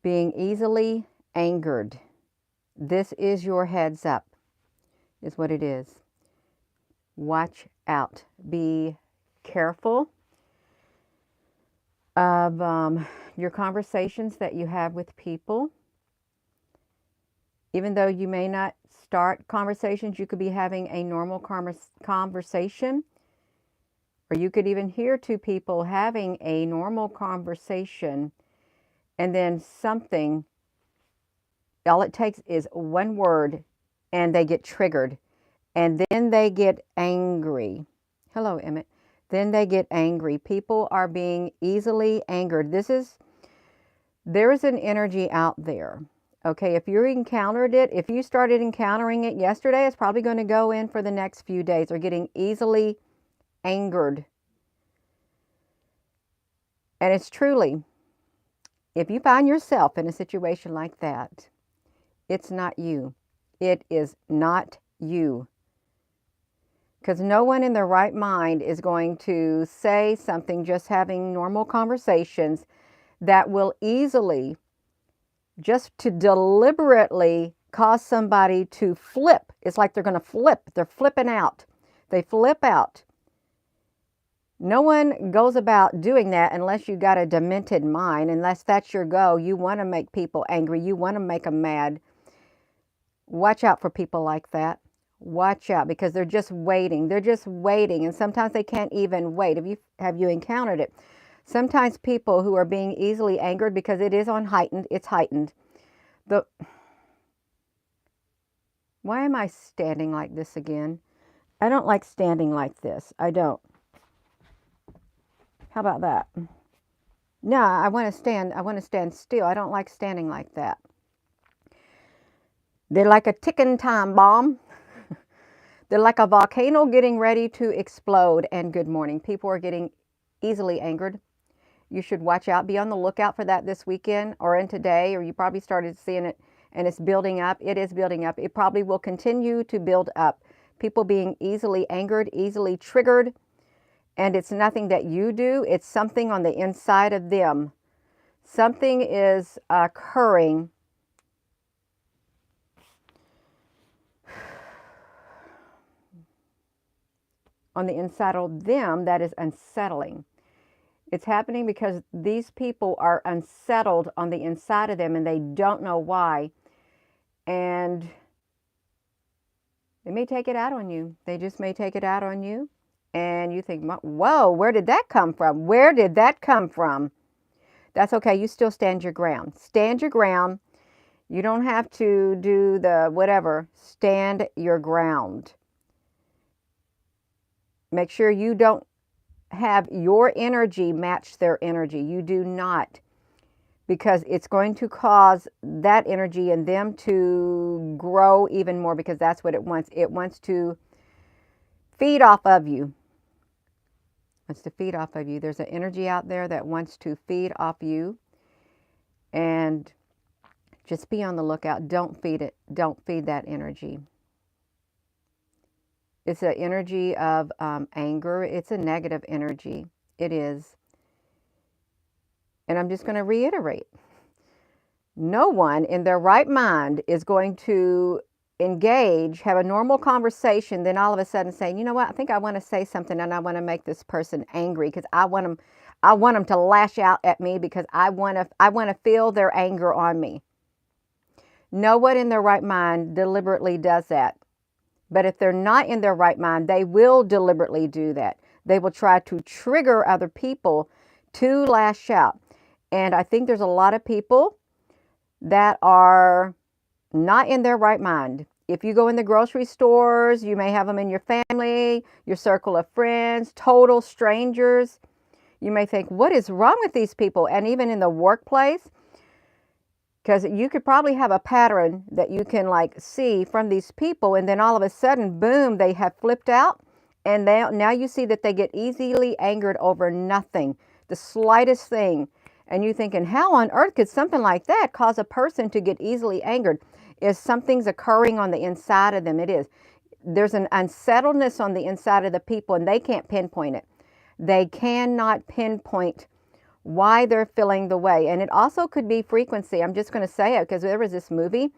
being easily angered. This is your heads up, is what it is. Watch out. Be careful of your conversations that you have with people. Even though you may not start conversations, you could be having a normal conversation, or you could even hear two people having a normal conversation, and then something, all it takes is one word, and they get triggered, and then they get angry. Hello, Emmett. Then they get angry. People are being easily angered. There is an energy out there. Okay, if you encountered it, if you started encountering it yesterday, it's probably going to go in for the next few days, or getting easily angered. And it's truly, if you find yourself in a situation like that, it's not you. It is not you. Because no one in their right mind is going to say something, just having normal conversations, that will easily, just to deliberately cause somebody to flip. It's like they're going to flip. They're flipping out. They flip out. No one goes about doing that unless you got a demented mind, unless that's your goal. You want to make people angry. You want to make them mad. Watch out for people like that. Watch out, because they're just waiting. They're just waiting. And sometimes they can't even wait. Have you encountered it? Sometimes people who are being easily angered, because it is on heightened, it's heightened. Why am I standing like this again? I don't like standing like this. I don't. How about that? No, I want to stand still. I don't like standing like that. They're like a ticking time bomb. They're like a volcano getting ready to explode. And good morning. People are getting easily angered. You should watch out. Be on the lookout for that this weekend or in today, or you probably started seeing it, and it's building up. It is building up. It probably will continue to build up. People being easily angered, easily triggered. And it's nothing that you do. It's something on the inside of them. Something is occurring. On the inside of them that is unsettling. It's happening because these people are unsettled on the inside of them, and they don't know why. And they may take it out on you. They just may take it out on you. And you think, whoa, where did that come from? Where did that come from? That's okay. You still stand your ground. Stand your ground. You don't have to do the whatever. Stand your ground. Make sure you don't have your energy match their energy. You do not. Because it's going to cause that energy in them to grow even more, because that's what it wants. It wants to feed off of you. Wants to feed off of you. There's an energy out there that wants to feed off you. And just be on the lookout. Don't feed it. Don't feed that energy. It's an energy of anger. It's a negative energy. It is. And I'm just going to reiterate. No one in their right mind is going to engage, have a normal conversation, then all of a sudden say, you know what, I think I want to say something, and I want to make this person angry, because I want them to lash out at me, because I want to feel their anger on me. No one in their right mind deliberately does that. But if they're not in their right mind, they will deliberately do that. They will try to trigger other people to lash out. And I think there's a lot of people that are not in their right mind. If you go in the grocery stores, you may have them in your family, your circle of friends, total strangers. You may think, what is wrong with these people? And even in the workplace, because you could probably have a pattern that you can see from these people, and then all of a sudden, boom, they have flipped out, and now you see that they get easily angered over nothing, the slightest thing. And you're thinking, how on earth could something like that cause a person to get easily angered? Is something's occurring on the inside of them. It is. There's an unsettledness on the inside of the people, and they can't pinpoint it. They cannot pinpoint why they're feeling the way. And it also could be frequency. I'm just going to say it because there was this movie.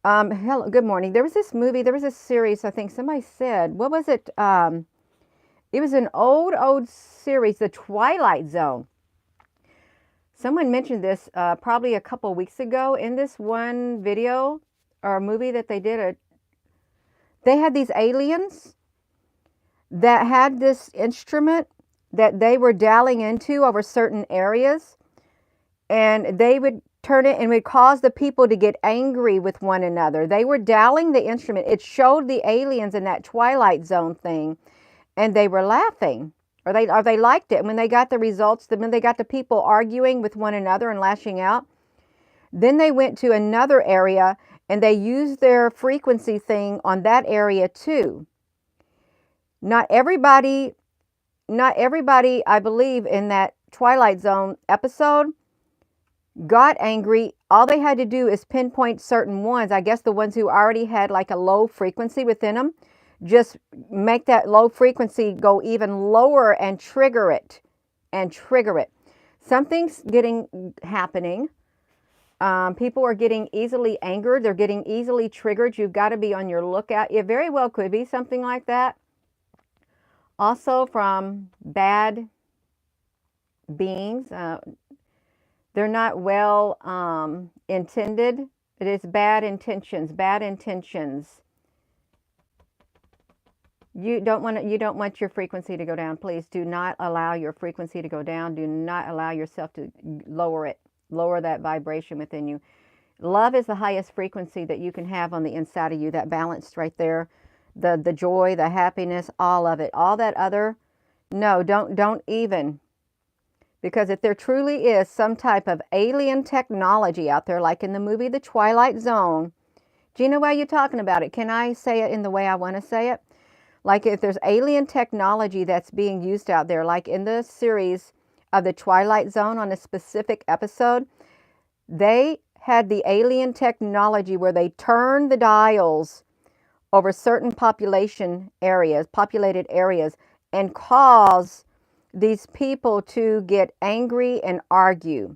Hello, good morning. There was this movie, there was this series, I think somebody said, what was it? It was an old series, The Twilight Zone. Someone mentioned this probably a couple weeks ago in this one video or movie that they did. They had these aliens that had this instrument that they were dialing into over certain areas, and they would turn it and would cause the people to get angry with one another. They were dialing the instrument. It showed the aliens in that Twilight Zone thing, and they were laughing, or they liked it. And when they got the results, when they got the people arguing with one another and lashing out, then they went to another area and they used their frequency thing on that area too. Not everybody, I believe, in that Twilight Zone episode got angry. All they had to do is pinpoint certain ones. I guess the ones who already had like a low frequency within them, just make that low frequency go even lower and trigger it. Something's happening. People are getting easily angered. They're getting easily triggered. You've got to be on your lookout. It very well could be something like that. Also from bad beings. They're not well intended. It is bad intentions. You don't want your frequency to go down. Please do not allow your frequency to go down. Do not allow yourself to lower it. Lower that vibration within you. Love is the highest frequency that you can have on the inside of you. That balance right there. The joy, the happiness, all of it. All that other, no, don't even. Because if there truly is some type of alien technology out there, like in the movie The Twilight Zone, Gina, why are you talking about it? Can I say it in the way I want to say it? Like if there's alien technology that's being used out there, like in the series of The Twilight Zone on a specific episode, they had the alien technology where they turned the dials over certain populated areas and cause these people to get angry and argue.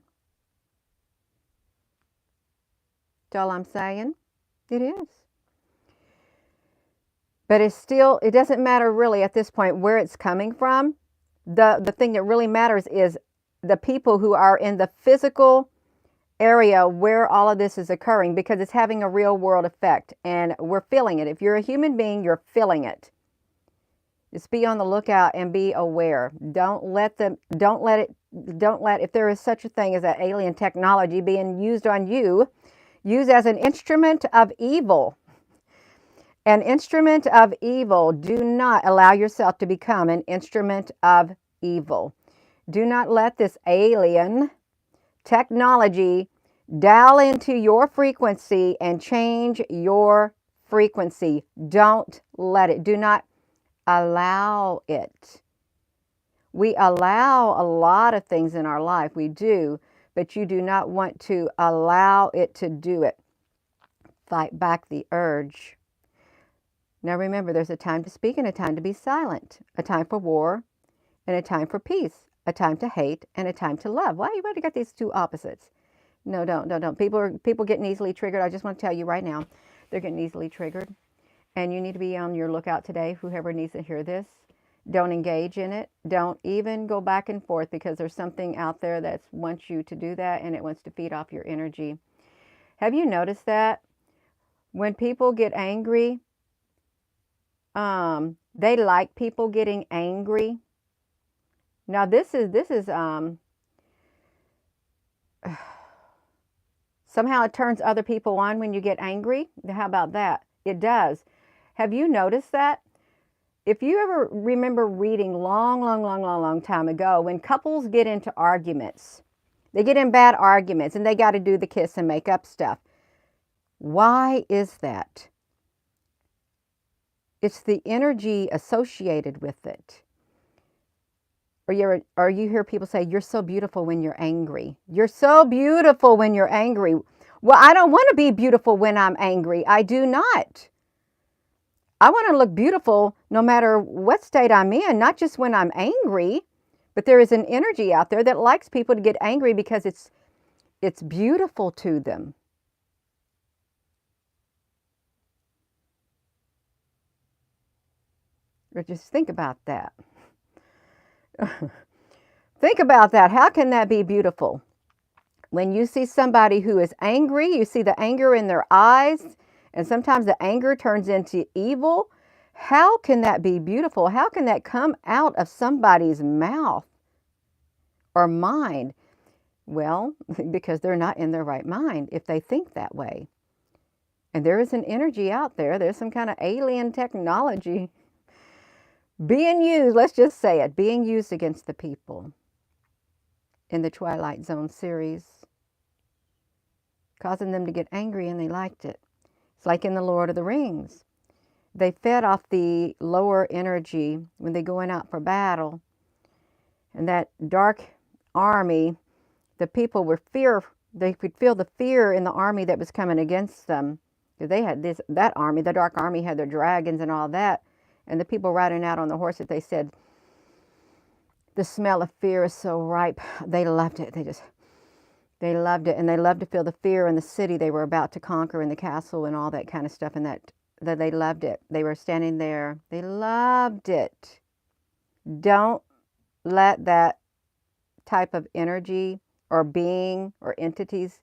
That's all I'm saying. It is. But it doesn't matter really at this point where it's coming from. The thing that really matters is the people who are in the physical area where all of this is occurring, because it's having a real world effect and we're feeling it. If you're a human being, you're feeling it. Just be on the lookout and be aware. Don't let, if there is such a thing as that alien technology being used on you, used as an instrument of evil. An instrument of evil. Do not allow yourself to become an instrument of evil. Do not let this alien technology dial into your frequency and change your frequency. Don't let it. Do not allow it. We allow a lot of things in our life. We do, but you do not want to allow it to do it. Fight back the urge. Now remember, there's a time to speak and a time to be silent. A time for war and a time for peace. A time to hate and a time to love. Why you already got these two opposites? No, don't. People getting easily triggered. I just want to tell you right now, they're getting easily triggered. And you need to be on your lookout today, whoever needs to hear this. Don't engage in it. Don't even go back and forth, because there's something out there that wants you to do that, and it wants to feed off your energy. Have you noticed that? When people get angry, they like people getting angry. Now this is somehow it turns other people on when you get angry. How about that? It does. Have you noticed that? If you ever remember reading long time ago, when couples get into arguments, they get in bad arguments and they got to do the kiss and make up stuff. Why is that? It's the energy associated with it. Or you hear people say, you're so beautiful when you're angry. You're so beautiful when you're angry. Well, I don't want to be beautiful when I'm angry. I do not. I want to look beautiful no matter what state I'm in, not just when I'm angry, But there is an energy out there that likes people to get angry because it's beautiful to them. Or just think about that. Think about that. How can that be beautiful? When you see somebody who is angry, you see the anger in their eyes, and sometimes the anger turns into evil. How can that be beautiful? How can that come out of somebody's mouth or mind? Well, because they're not in their right mind if they think that way. And there is an energy out there. There's some kind of alien technology being used, let's just say it, being used against the people in the Twilight Zone series, causing them to get angry, and they liked it. It's like in the Lord of the Rings. They fed off the lower energy when they going out for battle. And that dark army, the people were they could feel the fear in the army that was coming against them. They had that army, the dark army had their dragons and all that. And the people riding out on the horses, they said, the smell of fear is so ripe. They loved it. They loved it. And they loved to feel the fear in the city they were about to conquer, in the castle and all that kind of stuff. And that they loved it. They were standing there. They loved it. Don't let that type of energy or being or entities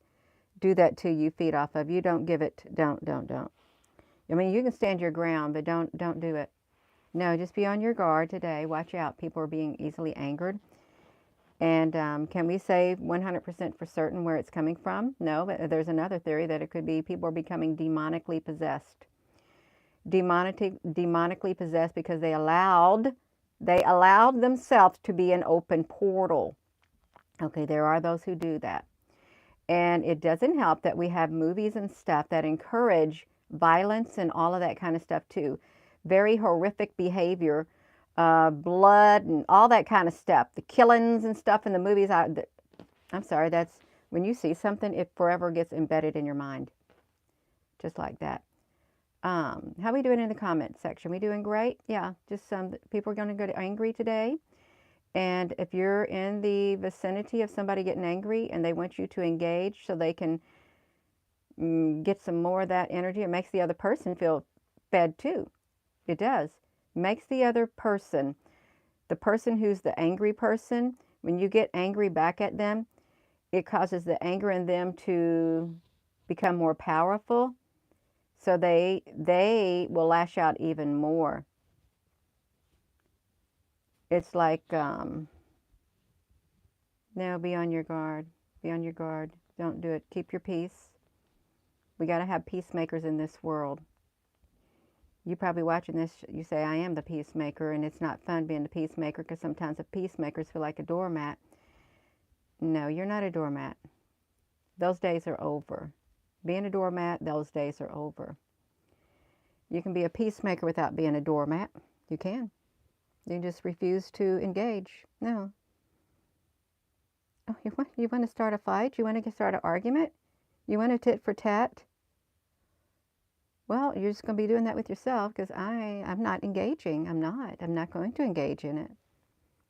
do that to you, feed off of you. Don't give it. Don't. I mean, you can stand your ground, but don't do it. No, just be on your guard today. Watch out. People are being easily angered. And can we say 100% for certain where it's coming from? No, but there's another theory that it could be people are becoming demonically possessed. Demonically possessed because they allowed themselves to be an open portal. Okay, there are those who do that. And it doesn't help that we have movies and stuff that encourage violence and all of that kind of stuff too. Very horrific behavior, blood and all that kind of stuff. The killings and stuff in the movies. I'm sorry, that's when you see something, it forever gets embedded in your mind. Just like that. How are we doing in the comment section? We doing great? Yeah, just some people are going to get angry today. And if you're in the vicinity of somebody getting angry and they want you to engage so they can get some more of that energy, it makes the other person feel fed too. It does. Makes the other person, the person who's the angry person, when you get angry back at them, it causes the anger in them to become more powerful. So they will lash out even more. It's like, no, be on your guard. Be on your guard. Don't do it. Keep your peace. We got to have peacemakers in this world. You probably watching this, you say, I am the peacemaker, and it's not fun being the peacemaker because sometimes the peacemakers feel like a doormat. No, you're not a doormat. Those days are over. Being a doormat, those days are over. You can be a peacemaker without being a doormat. You can. You just refuse to engage. No. Oh, you want to start a fight? You want to start an argument? You want to tit for tat? Well, you're just going to be doing that with yourself because I'm not engaging. I'm not going to engage in it.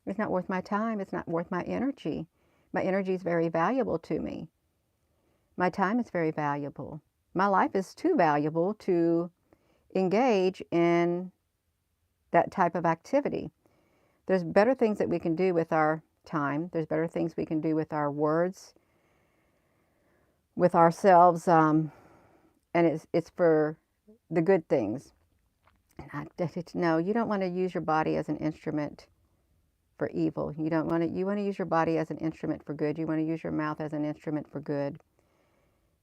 It's not worth my time. It's not worth my energy. My energy is very valuable to me. My time is very valuable. My life is too valuable to engage in that type of activity. There's better things that we can do with our time. There's better things we can do with our words, with ourselves, and it's for the good things. No, you don't want to use your body as an instrument for evil. You want to use your body as an instrument for good. You want to use your mouth as an instrument for good.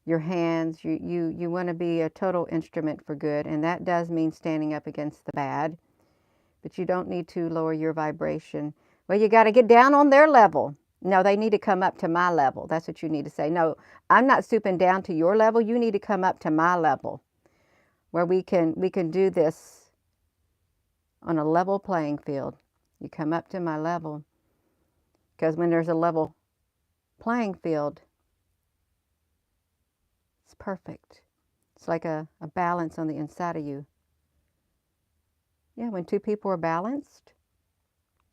Your hands, you want to be a total instrument for good, and that does mean standing up against the bad. But you don't need to lower your vibration. Well, you got to get down on their level. No, they need to come up to my level. That's what you need to say. No, I'm not stooping down to your level. You need to come up to my level, where we can do this on a level playing field. You come up to my level, because when there's a level playing field, it's perfect. It's like a balance on the inside of you. Yeah, when two people are balanced,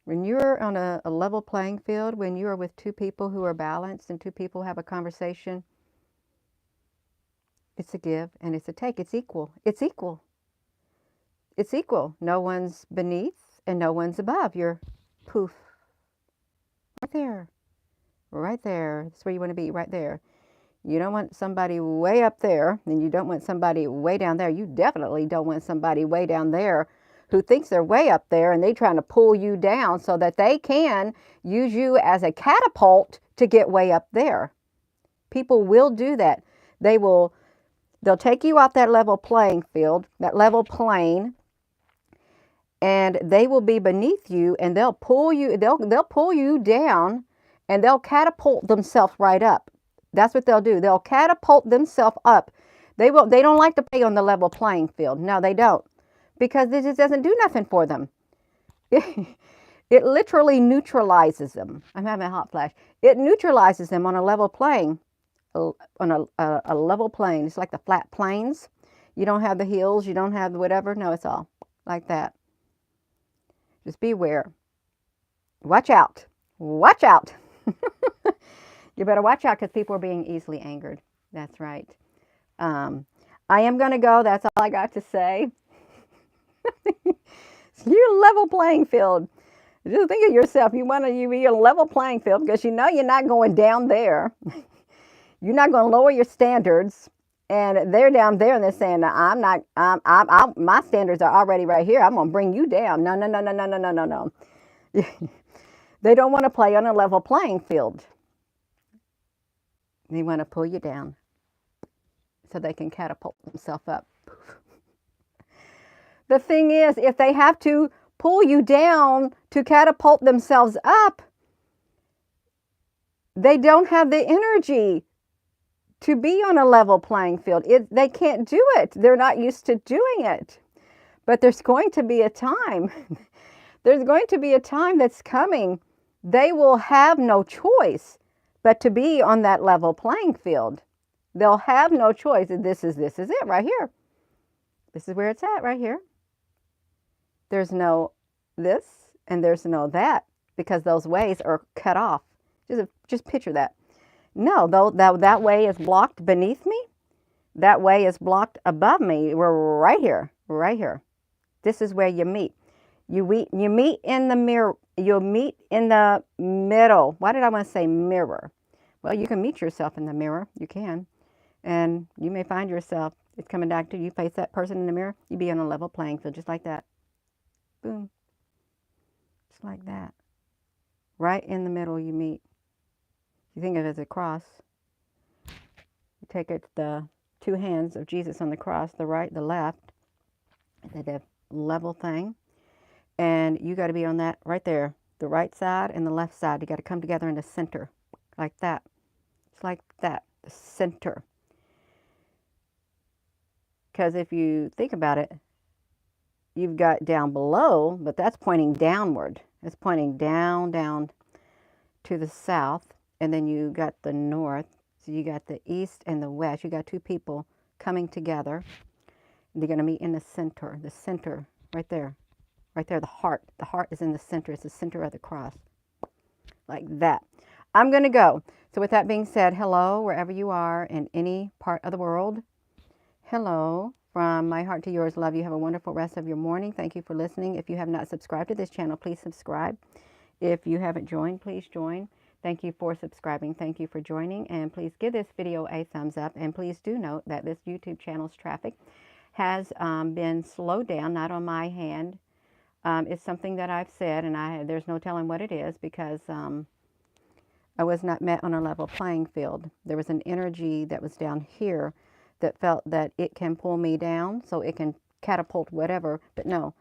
When you're on a level playing field, when you are with two people who are balanced and two people have a conversation, it's a give and it's a take. It's equal. It's equal. It's equal. No one's beneath and no one's above. You're poof. Right there. Right there. That's where you want to be, right there. You don't want somebody way up there, and you don't want somebody way down there. You definitely don't want somebody way down there who thinks they're way up there and they're trying to pull you down so that they can use you as a catapult to get way up there. People will do that. They'll take you off that level playing field, that level plane, and they will be beneath you and they'll pull you down and they'll catapult themselves right up. That's what they'll do. They'll catapult themselves up. They don't like to play on the level playing field. No, they don't. Because it just doesn't do nothing for them. It literally neutralizes them. I'm having a hot flash. It neutralizes them on a level plane. On a level plane. It's like the flat planes. You don't have the hills. You don't have the whatever. No, it's all like that. Just beware. Watch out. Watch out. You better watch out because people are being easily angered. That's right. I am going to go. That's all I got to say. You're level playing field. Just think of yourself. You want to be a level playing field because you know you're not going down there. You're not going to lower your standards. And they're down there and they're saying, I'm not, my standards are already right here. I'm going to bring you down. No, no, no, no, no, no, no, no, no. They don't want to play on a level playing field. They want to pull you down so they can catapult themselves up. The thing is, if they have to pull you down to catapult themselves up, they don't have the energy to be on a level playing field. They can't do it. They're not used to doing it. But there's going to be a time. There's going to be a time that's coming. They will have no choice but to be on that level playing field. They'll have no choice. This is it right here. This is where it's at right here. There's no this and there's no that because those ways are cut off. Just picture that. No, though that way is blocked beneath me. That way is blocked above me. We're right here, right here. This is where you meet. You meet in the mirror. You'll meet in the middle. Why did I want to say mirror? Well, you can meet yourself in the mirror. You can. And you may find yourself, it's coming back to you, face that person in the mirror. You be on a level playing field, just like that. Boom. Just like that. Right in the middle you meet. You think of it as a cross. You take it, the two hands of Jesus on the cross, the right, the left, the level thing. And you got to be on that right there, the right side and the left side. You got to come together in the center, like that. It's like that, the center. Because if you think about it, you've got down below, but that's pointing downward. It's pointing down to the south. And then you got the north. So you got the east and the west. You got two people coming together. They're going to meet in the center right there. Right there, the heart. The heart is in the center. It's the center of the cross. Like that. I'm going to go. So with that being said, hello, wherever you are in any part of the world. Hello. From my heart to yours, love you. Have a wonderful rest of your morning. Thank you for listening. If you have not subscribed to this channel, please subscribe. If you haven't joined, please join. Thank you for subscribing. Thank you for joining. And please give this video a thumbs up. And please do note that this YouTube channel's traffic has been slowed down, not on my hand. It's something that I've said, and there's no telling what it is because I was not met on a level playing field. There was an energy that was down here that felt that it can pull me down so it can catapult whatever. But no,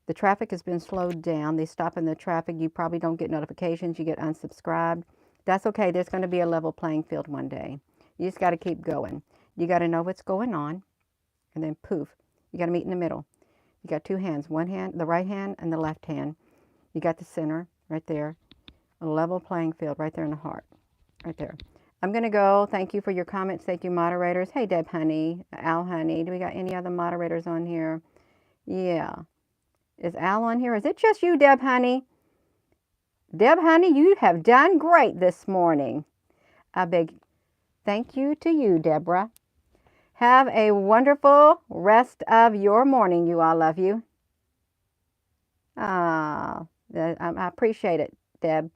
the traffic has been slowed down. They stop in the traffic. You probably don't get notifications. You get unsubscribed. That's okay. There's going to be a level playing field one day. You just got to keep going. You got to know what's going on. And then poof, you got to meet in the middle. You got two hands, one hand, the right hand and the left hand. You got the center right there. A level playing field right there in the heart. Right there. I'm going to go. Thank you for your comments. Thank you, moderators. Hey, Deb Honey, Al Honey. Do we got any other moderators on here? Yeah. Is Al on here? Is it just you, Deb Honey? Deb, honey, you have done great this morning. A big thank you to you, Deborah. Have a wonderful rest of your morning. You all love you. Ah, I appreciate it, Deb.